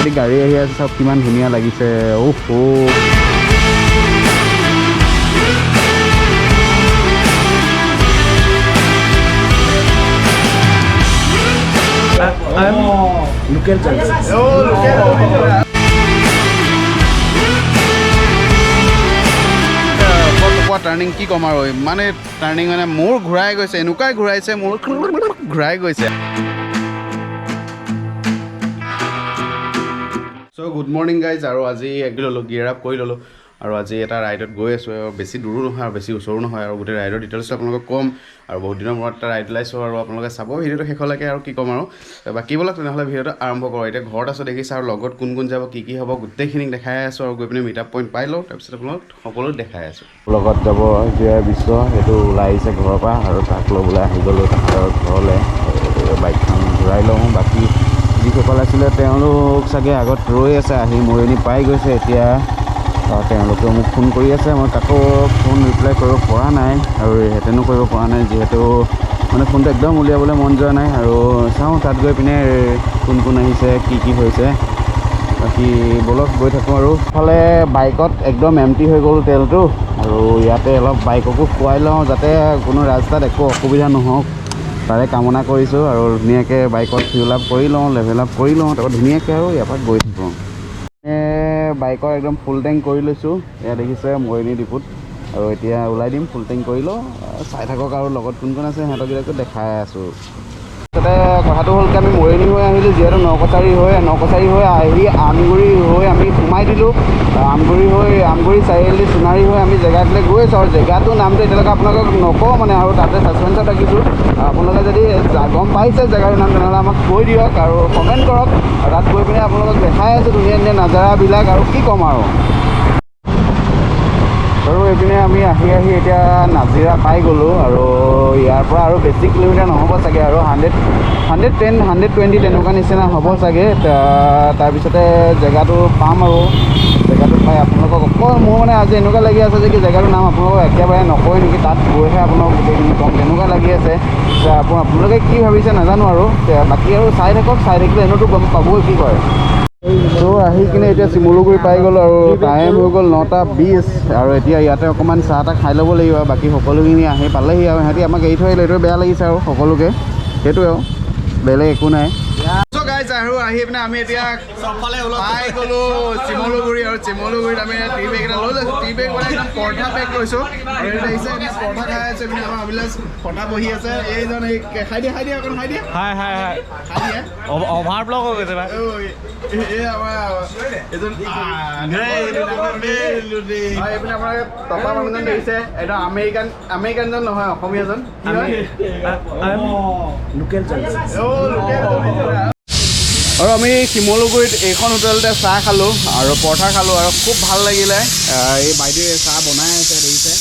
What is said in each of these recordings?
ওপৰেদি গাড়ী আহি আছে চব কিমান ধুনীয়া লাগিছে লোকেল চাইছে টাৰ্ণিং কি ক'ম আৰু মানে টাৰ্ণিং মানে মোৰ ঘূৰাই গৈছে এনেকুৱাই ঘূৰাইছে মোৰ ঘূৰাই গৈছে চ' গুড মৰ্ণিং গাইজ আৰু আজি ল'লোঁ গিয়াৰ আপ কৰি ল'লোঁ আৰু আজি এটা ৰাইডত গৈ আছোঁ আৰু বেছি দূৰো নহয় আৰু বেছি ওচৰো নহয় আৰু গোটেই ৰাইডৰ ডিটেইলছটো আপোনালোকক ক'ম আৰু বহুত দিনৰ মূৰত এটা ৰাইড ওলাইছোঁ আৰু আপোনালোকে চাব ভিডিঅ'টো শেষলৈকে আৰু কি ক'ম আৰু বাকী ব'লক তেনেহ'লে ভিডিঅ'টো আৰম্ভ কৰোঁ এতিয়া ঘৰত আছোঁ দেখিছে আৰু লগত কোন কোন যাব কি হ'ব গোটেইখিনিক দেখাই আছোঁ আৰু গৈ পিনে মিট আপ পইণ্ট পাই লওঁ তাৰপিছত আপোনালোক সকলো দেখাই আছোঁ লগত যাব জয় বিশ্ব সেইটো ওলাই আহিছে ঘৰৰ পৰা আৰু তাক ল'বলৈ আহি গ'লোঁ তাহাঁতৰ ঘৰলৈ বাইকখন ঘূৰাই লওঁ বাকী যিসকল আছিলে তেওঁলোক চাগে আগত ৰৈ আছে আহি মৰিয়নি পাই গৈছে এতিয়া তেওঁলোকে মোক ফোন কৰি আছে মই কাকো ফোন ৰিপ্লাই কৰিব পৰা নাই আৰু হেঁতেনো কৰিব পৰা নাই যিহেতু মানে ফোনটো একদম উলিয়াবলৈ মন যোৱা নাই আৰু চাওঁ তাত গৈ পিনে কোন কোন আহিছে কি হৈছে বাকী ব'লক গৈ থাকোঁ আৰু ইফালে বাইকত একদম এমটি হৈ গ'ল তেলটো আৰু ইয়াতে অলপ বাইককো খুৱাই লওঁ যাতে কোনো ৰাস্তাত একো অসুবিধা নহওক তাৰে কামনা কৰিছোঁ আৰু ধুনীয়াকৈ বাইকত ফিউল আপ কৰি লওঁ লেভেল আপ কৰি লওঁ তাৰপৰা ধুনীয়াকৈ আৰু ইয়াৰ পৰা গৈ থাকোঁ বাইকৰ একদম ফুল টেংক কৰি লৈছোঁ এয়া দেখিছে মৰিয়নি ডিপুত আৰু এতিয়া ওলাই দিম ফুল টেংক কৰি লওঁ চাই থাকক আৰু লগত কোন কোন আছে সিহঁতকেইটাকো দেখাই আছোঁ তাতে কথাটো হ'ল কি আমি মৰিয়নি হৈ আহিলোঁ যিহেতু নকছাৰী হৈ আহি আমগুৰি হৈ আমি সোমাই দিলোঁ আমগুৰি চাৰিআলি সোণাৰী হৈ আমি জেগাটোলৈ গৈ আছোঁ আৰু জেগাটোৰ নামটো এতিয়ালৈকে আপোনালোকক নকওঁ মানে আৰু তাতে ছাছপেঞ্চত ৰাখিছোঁ আপোনালোকে যদি গম পাইছে জেগাটোৰ নাম তেনেহ'লে আমাক কৈ দিয়ক আৰু কমেণ্ট কৰক আৰু তাত গৈ পিনে আপোনালোকক দেখাই আছোঁ ধুনীয়া ধুনীয়া নাজাৰাবিলাক আৰু কি ক'ম আৰু এইপিনে আমি আহি এতিয়া নাজিৰা পাই গ'লোঁ আৰু ইয়াৰ পৰা আৰু বেছি কিলোমিটাৰ নহ'ব চাগে আৰু 110 120 তেনেকুৱা নিচিনা হ'ব চাগে তাৰপিছতে জেগাটো পাম আৰু জেগাটো পাই আপোনালোকক অকল মোৰ মানে আজি এনেকুৱা লাগি আছে যে কি জেগাটোৰ নাম আপোনালোকক একেবাৰে নকয় নেকি তাত গৈহে আপোনালোকক গোটেইখিনি কম তেনেকুৱা লাগি আছে আপোনালোকে কি ভাবিছে নাজানো আৰু বাকী আৰু চাই থাকিলে এনেওতো গম পাবই কি কয় ত' আহি কিনে এতিয়া চিমলুগুৰি পাই গ'লোঁ আৰু টাইম হৈ গ'ল 9:20 আৰু এতিয়া ইয়াতে অকণমান চাহ তাহ খাই ল'ব লাগিব বাকী সকলোখিনি আহি পালেহি আৰু সিহঁতি আমাক এৰি থৈ আহিলে এইটো বেয়া লাগিছে আৰু সকলোকে সেইটোৱে আৰু বেলেগ একো নাই আৰু আহি পিনে আমি এতিয়া পাই গ'লোঁ চিমলুগুৰি আৰু চিমলুগুৰিত আমি টি বেগ এটা লৈ লৈছোঁ টি বেগ মানে একদম পৰঠা বেগ লৈছোঁ আৰু এইটো আহিছে পৰঠা খাই আছে পিনে আমাৰ অভিলাষ পৰঠা বহি আছে এইজন এই খাই দিয়ে অকণ খাই দিয়ে অভাৰ ব্লক হৈ গৈছে ভাই এই আমাৰ এজন এইপিনে আমাৰ টপা মানুহজন দেখিছে এইটো আমেৰিকানজন নহয় অসমীয়াজন লোকেল চাইছে আৰু আমি শিমলুগুৰিত এইখন হোটেলতে চাহ খালোঁ আৰু পৰঠা খালোঁ আৰু খুব ভাল লাগিলে এই বাইদেৱে চাহ বনাই আছে দেখিছে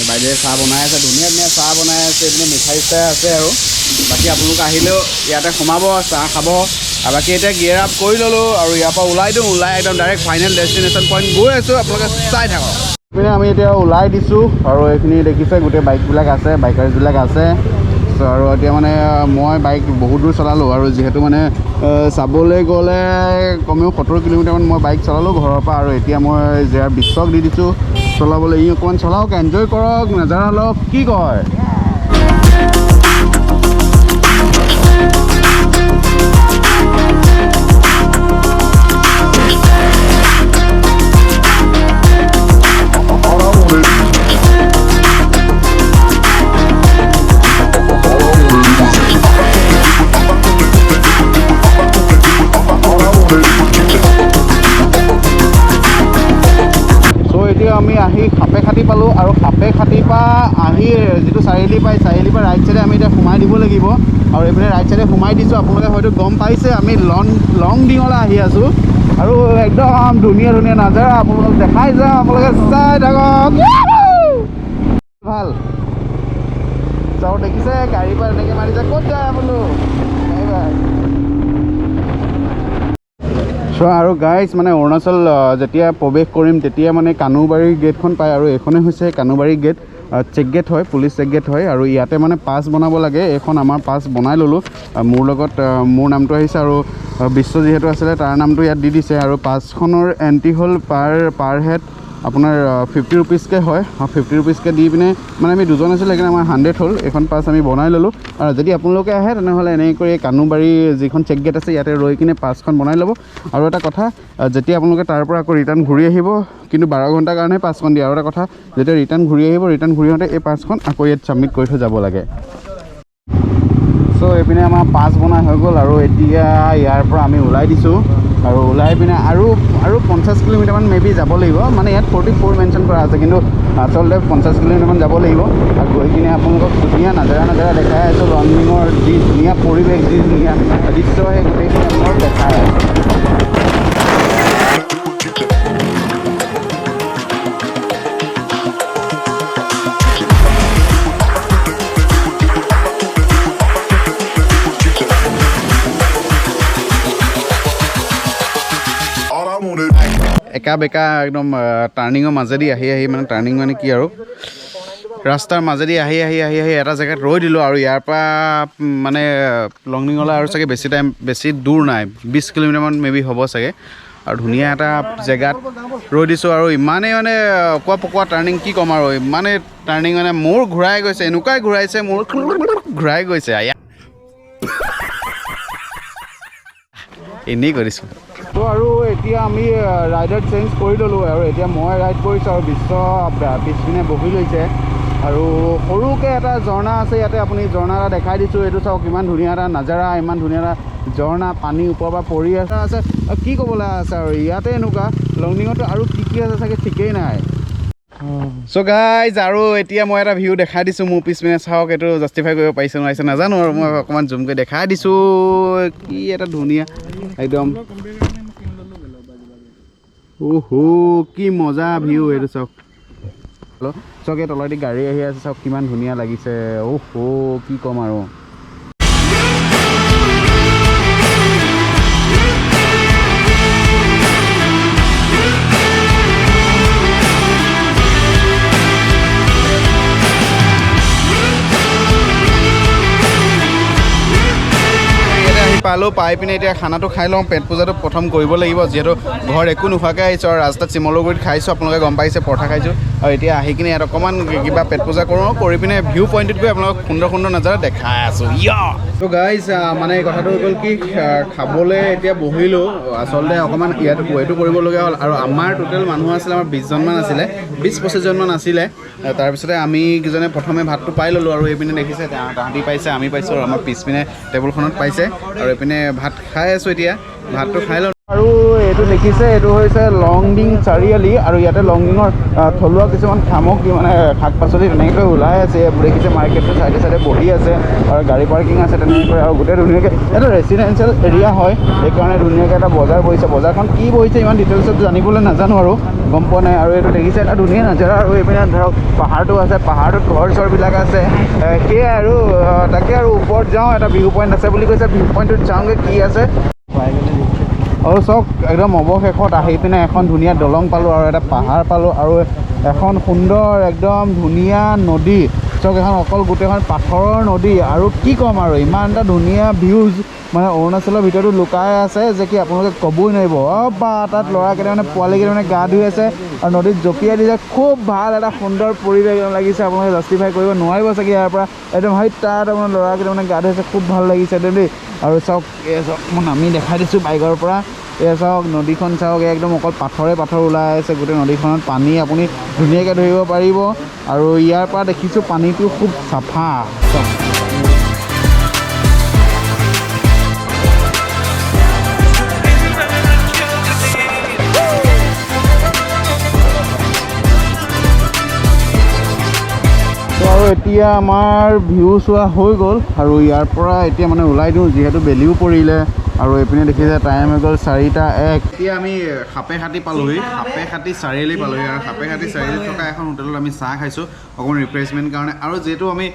এই বাইদেৱে চাহ বনাই আছে ধুনীয়া ধুনীয়া চাহ বনাই আছে এইপিনে মিঠাই চিঠাই আছে আৰু বাকী আপোনালোক আহিলেও ইয়াতে সোমাব চাহ খাব আৰু বাকী এতিয়া গিয়াৰ আপ কৰি ল'লোঁ আৰু ইয়াৰ পৰা ওলাই একদম ডাইৰেক্ট ফাইনেল ডেষ্টিনেশ্যন পইণ্ট গৈ আছোঁ আপোনালোকে চাই থাকক এইপিনে আমি এতিয়া ওলাই দিছোঁ আৰু এইখিনি দেখিছে গোটেই বাইকবিলাক আছে বাইকাৰ্ছবিলাক আছে আৰু এতিয়া মানে মই বাইক বহুত দূৰ চলালোঁ আৰু যিহেতু মানে চাবলৈ গ'লে কমেও 70 কিলোমিটাৰমান মই বাইক চলালোঁ ঘৰৰ পৰা আৰু এতিয়া মই জেয়াৰ বিশ্বক দি দিছোঁ চলাবলৈ ই অকণমান চলাওক এনজয় কৰক নাজাৰা লওক কি কয় আমি আহি খাপে খাটি পালোঁ আৰু খাপে খাটিৰ পৰা আহি যিটো চাৰিআলিৰ পৰা ৰাইট চাইডে আমি এতিয়া সোমাই দিব লাগিব আৰু এইপিনে ৰাইট চাইডে সোমাই দিছোঁ আপোনালোকে হয়তো গম পাইছে আমি লংডিঙলৈ আহি আছোঁ আৰু একদম ধুনীয়া ধুনীয়া নাজাৰা আপোনালোকক দেখাই যাওঁ আপোনালোকে চাই থাকক ভাল চাওঁ দেখিছে গাড়ীৰ পৰা এনেকৈ মাৰিছে ক'ত যায় বোলো চ' আৰু গাইজ মানে অৰুণাচল যেতিয়া প্ৰৱেশ কৰিম তেতিয়া মানে কানুবাৰী গেটখন পায় আৰু এইখনেই হৈছে কানুবাৰী গেট চেক গেট হয়, পুলিচ চেক গেট হয় আৰু ইয়াতে মানে পাছ বনাব লাগে। এইখন আমাৰ পাছ বনাই ল'লোঁ। মোৰ লগত মোৰ নামটো আহিছে আৰু বিশ্ব যিহেতু আছিলে তাৰ নামটো ইয়াত দি দিছে। আৰু পাছখনৰ এণ্ট্ৰি হ'ল পাৰ হেড আপোনাৰ 50 ৰুপিজকৈ হয়। 50 ৰুপিজকৈ দি পিনে মানে আমি দুজন আছিলোঁ, সেইকাৰণে আমাৰ 100 হ'ল। এইখন পাছ আমি বনাই ল'লোঁ। আৰু যদি আপোনালোকে আহে তেনেহ'লে এনেকৈ কৰি কানুবাৰী যিখন চেক গেট আছে ইয়াতে ৰৈ কিনে পাছখন বনাই ল'ব। আৰু এটা কথা, যেতিয়া আপোনালোকে তাৰ পৰা আকৌ ৰিটাৰ্ণ ঘূৰি আহিব, কিন্তু 12 ঘণ্টাৰ কাৰণে পাছখন দিয়ে। আৰু এটা কথা, যেতিয়া ৰিটাৰ্ণ ঘূৰি আহিব, ৰিটাৰ্ণ ঘূৰি আহোঁতে এই পাছখন আকৌ ইয়াত ছাবমিট কৰি থৈ যাব লাগে। চ' এইপিনে আমাৰ পাছ বনাই হৈ গ'ল আৰু এতিয়া ইয়াৰ পৰা আমি ওলাই দিছোঁ। আৰু ওলাই পিনে আৰু 50 কিলোমিটাৰমান মেবি যাব লাগিব। মানে ইয়াত 44 মেনশ্যন কৰা আছে, কিন্তু আচলতে 50 কিলোমিটাৰমান যাব লাগিব। আৰু গৈ কিনে আপোনালোকক ধুনীয়া নাজাৰা দেখাই আছোঁ। লংডিঙৰ যি ধুনীয়া পৰিৱেশ, যি ধুনীয়া দৃশ্য, সেই গোটেইখিনি আপোনালোকক দেখাই আছোঁ। একা বেকা একদম টাৰ্ণিঙৰ মাজেদি আহি মানে টাৰ্ণিং মানে কি আৰু ৰাস্তাৰ মাজেদি আহি এটা জেগাত ৰৈ দিলোঁ। আৰু ইয়াৰ পৰা মানে লংডিঙলৈ আৰু চাগে বেছি দূৰ নাই, 20 কিলোমিটাৰমান মেবি হ'ব চাগে। আৰু ধুনীয়া এটা জেগাত ৰৈ দিছোঁ। আৰু ইমানেই মানে অকোৱা পকোৱা টাৰ্ণিং, কি ক'ম আৰু ইমানেই টাৰ্ণিং মানে মোৰ ঘূৰাই গৈছে, এনেকুৱাই ঘূৰাইছে, মোৰ ঘূৰাই গৈছে। এনেই কৰিছোঁ। তো আৰু এতিয়া আমি ৰাইডাৰ চেঞ্জ কৰি ল'লোঁ আৰু এতিয়া মই ৰাইড কৰিছোঁ আৰু বিশ্ব পিছপিনে বহি লৈছে। আৰু সৰুকৈ এটা ঝৰ্ণা আছে ইয়াতে, আপুনি ঝৰ্ণা এটা দেখাই দিছোঁ। এইটো চাওক, ইমান ধুনীয়া এটা নাজাৰা, ইমান ধুনীয়া এটা ঝৰ্ণা, পানী ওপৰৰ পৰা পৰি আছে। কি ক'বলৈ আছে আৰু ইয়াতে এনেকুৱা লংডিঙতো আৰু কি আছে চাগে ঠিকেই নাই। চ' গাইজ, আৰু এতিয়া মই এটা ভিউ দেখাই দিছোঁ মোৰ পিছপিনে, চাওক। এইটো জাষ্টিফাই কৰিব পাৰিছে নোৱাৰিছে নাজানো, আৰু মই অকণমান জুম কৰি দেখাই দিছোঁ। কি এটা ধুনীয়া একদম, কি মজা ভিউ এইটো চাওক। চাওক, এই তলেদি গাড়ী আহি আছে, চাওক কিমান ধুনীয়া লাগিছে। কি ক'ম আৰু। পালোঁ, পাই পিনে এতিয়া খানাটো খাই লওঁ। পেট পূজাটো প্ৰথম কৰিব লাগিব, যিহেতু ঘৰত একো নোখোৱাকৈ আহিছোঁ। আৰু ৰাস্তাত চিমলগুৰিত খাইছোঁ, আপোনালোকে গম পাইছে, পৰঠা খাইছোঁ। আৰু এতিয়া আহি কিনে ইয়াত অকণমান কিবা পেট পূজা কৰোঁ, কৰি পিনে ভিউ পইণ্টত গৈ আপোনালোকক সুন্দৰ নাজাৰা দেখাই আছোঁ। ত' গাইজ, মানে কথাটো হৈ গ'ল কি, খাবলৈ এতিয়া বহিলোঁ। আচলতে অকণমান ইয়াত ৱেইটো কৰিবলগীয়া হ'ল। আৰু আমাৰ টোটেল মানুহ আছিলে, আমাৰ 20জনমান আছিলে, 20-25জনমান আছিলে। তাৰপিছতে আমি কিজনে প্ৰথমে ভাতটো পাই ল'লোঁ। আৰু এইপিনে দেখিছে, তাহাঁতি পাইছে, আমি পাইছোঁ, আৰু আমাৰ পিছপিনে টেবুলখনত পাইছে। আৰু এইপিনে ভাত খাই আছোঁ। এতিয়া ভাতটো খাই লওঁ। আৰু এইটো দেখিছে, এইটো হৈছে লংডিং চাৰিআলি। আৰু ইয়াতে লংডিঙৰ থলুৱা কিছুমান সামগ্ৰী, মানে শাক পাচলি তেনেকৈ ওলাই আছে। দেখিছে মাৰ্কেটটো চাইডে বহি আছে, আৰু গাড়ী পাৰ্কিং আছে তেনেকৈ। আৰু গোটেই ধুনীয়াকৈ এইটো ৰেচিডেঞ্চিয়েল এৰিয়া হয়, সেইকাৰণে ধুনীয়াকৈ এটা বজাৰ বহিছে। বজাৰখন কি বহিছে ইমান ডিটেইলছত জানিবলৈ নাজানো, আৰু গম পোৱা নাই। আৰু এইটো দেখিছে, এটা ধুনীয়া নাজাৰা। আৰু এইপিনে ধৰক পাহাৰটো আছে, পাহাৰটোত ঘৰ চৰবিলাক আছে। সেয়াই আৰু তাকে আৰু ওপৰত যাওঁ, এটা ভিউ পইণ্ট আছে বুলি কৈছে, ভিউ পইণ্টটোত যাওঁগৈ কি আছে। আৰু চাওক, একদম অৱশেষত আহি পিনে এখন ধুনীয়া দলং পালোঁ, আৰু এটা পাহাৰ পালোঁ, আৰু এখন সুন্দৰ একদম ধুনীয়া নদী। চাওক, এখন অকল গোটেইখন পাথৰৰ নদী। আৰু কি ক'ম আৰু, ইমান এটা ধুনীয়া ভিউজ, মানে অৰুণাচলৰ ভিতৰতো লুকাই আছে যে কি আপোনালোকে ক'বই নোৱাৰিব। তাত ল'ৰাকেইটামানে পোৱালিকেইটামানে গা ধুই আছে, আৰু নদীত জঁপিয়াই দিছে। খুব ভাল এটা সুন্দৰ পৰিৱেশ লাগিছে, আপোনালোকে জাষ্টিফাই কৰিব নোৱাৰিব চাগে ইয়াৰ পৰা। একদম তাত আপোনাৰ ল'ৰাকেইটামানে গা ধুইছে, খুব ভাল লাগিছে দেই। আৰু চাওক, মই নামি দেখাই দিছোঁ বাইকৰ পৰা। চাওক, নদীখন চাওক, একদম অকল পাথৰ ওলাই আছে। গোটেই নদীখনত পানী আপুনি ধুনীয়াকৈ ধৰিব পাৰিব। আৰু ইয়াৰ পৰা দেখিছোঁ পানীটো খুব চাফা। চাওক, আৰু এতিয়া আমাৰ ভিউ চোৱা হৈ গ'ল। আৰু ইয়াৰ পৰা এতিয়া মানে ওলাই দিওঁ, যিহেতু বেলিও পৰিলে। আৰু এইপিনে দেখিছে টাইম হৈ গ'ল 4:01। এতিয়া আমি সাপেখাতি পালোঁহি, সাপেখাতি চাৰিআলি পালোঁহি। আৰু সাপেখাতি চাৰিআলিত থকা এখন হোটেলত আমি চাহ খাইছোঁ অকণমান ৰিফ্ৰেছমেণ্ট কাৰণে। আৰু যিহেতু আমি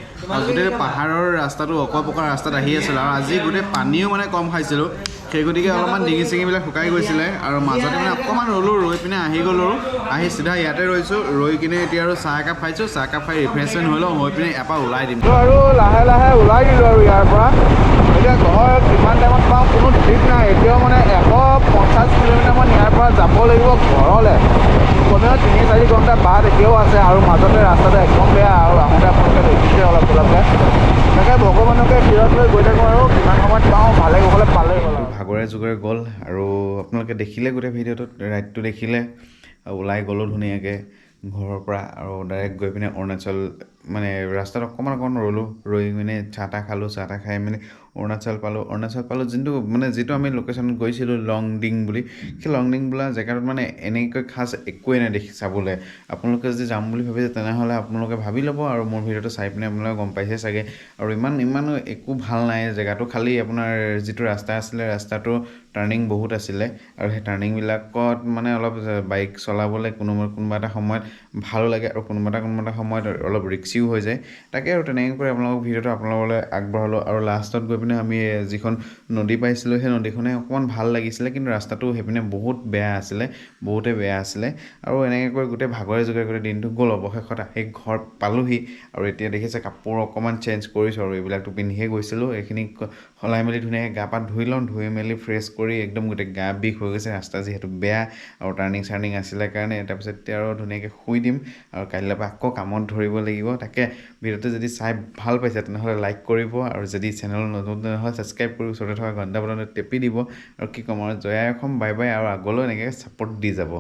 গোটেই পাহাৰৰ ৰাস্তাটো অকোৱা পকোৱা ৰাস্তাত আহি আছিলোঁ, আৰু আজি গোটেই পানীও মানে কম খাইছিলোঁ, সেই গতিকে অলপমান ডিঙি চিঙিবিলাক শুকাই গৈছিলে আৰু মাজতে মানে অকণমান ৰ'লোঁ ৰৈ পিনে আহি গ'লোঁ আহি চিধা ইয়াতে ৰৈছোঁ ৰৈ কিনে এতিয়া আৰু চাহ একাপ খাইছোঁ চাহ একাপ খাই ৰিফ্ৰেছমেণ্ট হৈ লওঁ হৈ পিনে এপাক ওলাই দিম আৰু লাহে লাহে ওলাই দিলোঁ আৰু ইয়াৰ পৰা এতিয়া ঘৰ কিমান টাইমত পাওঁ কোনো ঠিক নাই এতিয়াও মানে 150 কিলোমিটাৰমান ইয়াৰ পৰা যাব লাগিব ঘৰলৈ কমেও 3-4 ঘণ্টা বাট এতিয়াও আছে আৰু মাজতে ৰাস্তাটো একদম বেয়া আৰু আহোঁতে আপোনালোকে দেখিছে অলপ চলপকৈ তাকে ভগৱানকে ফিৰত লৈ গৈ থাকোঁ আৰু কিমান সময়ত পাওঁ ভালে গ'লে পালেই হ'ল ভাগৰে জোগৰে গ'ল আৰু আপোনালোকে দেখিলে গোটেই ভিডিঅ'টোত ৰাইডটো দেখিলে ওলাই গ'লোঁ ধুনীয়াকৈ ঘৰৰ পৰা আৰু ডাইৰেক্ট গৈ পিনে অৰুণাচল মানে ৰাস্তাত অকণমান ৰ'লোঁ ৰৈ পিনে চাহ তাহ খালোঁ চাহ তাহ খাই মেলি অৰুণাচল পালোঁ যিটো আমি লোকেশ্যনত গৈছিলোঁ লংডিং বুলি সেই লংডিং বোলা জেগাটোত মানে এনেকৈ খাছ একোৱে নাই দেখি চাবলৈ আপোনালোকে যদি যাম বুলি ভাবিছে তেনেহ'লে আপোনালোকে ভাবি ল'ব আৰু মোৰ ভিডিঅ'টো চাই পিনে আপোনালোকে গম পাইছে চাগে আৰু ইমানো একো ভাল নাই জেগাটো খালি আপোনাৰ যিটো ৰাস্তা আছিলে ৰাস্তাটো টাৰ্ণিং বহুত আছিলে আৰু সেই টাৰ্ণিংবিলাকত মানে অলপ বাইক চলাবলৈ কোনোবা এটা সময়ত ভালো লাগে আৰু কোনোবা এটা সময়ত অলপ ৰিক্সিও হৈ যায় তাকে আৰু তেনেকৈ কৰি আপোনালোকক ভিডিঅ'টো আপোনালোকলৈ আগবঢ়ালোঁ আৰু লাষ্টত গৈ পিনে আমি যিখন নদী পাইছিলোঁ সেই নদীখনে অকণমান ভাল লাগিছিলে কিন্তু ৰাস্তাটো সেইপিনে বহুতেই বেয়া আছিলে আৰু এনেকৈ কৰি গোটেই ভাগৰে জোগৰে গোটেই দিনটো গ'ল অৱশেষত আহি ঘৰ পালোঁহি আৰু এতিয়া দেখিছে কাপোৰ অকণমান চেঞ্জ কৰিছোঁ আৰু এইবিলাকতো পিন্ধিহে গৈছিলোঁ এইখিনি সলাই মেলি ধুনীয়াকৈ গা পা ধুই লওঁ ধুই মেলি ফ্ৰেছ কৰি একদম গোটেই গা বিষ হৈ গৈছে ৰাস্তা যিহেতু বেয়া আৰু টাৰ্ণিং চাৰ্ণিং আছিলে কাৰণে তাৰপিছত এতিয়া আৰু ধুনীয়াকৈ শুই দিম আৰু কাইলৈৰ পৰা আকৌ কামত ধৰিব লাগিব তাকে ভিডিঅ'টো যদি চাই ভাল পাইছে তেনেহ'লে লাইক কৰিব আৰু যদি চেনেল নতুন তেনেহ'লে ছাবস্ক্ৰাইব কৰি ওচৰতে থকা ঘণ্টা বটনটো টেপি দিব আৰু কি ক'ম আৰু জয়াই অসম বাই বাই আৰু আগলৈও এনেকৈ ছাপোৰ্ট দি যাব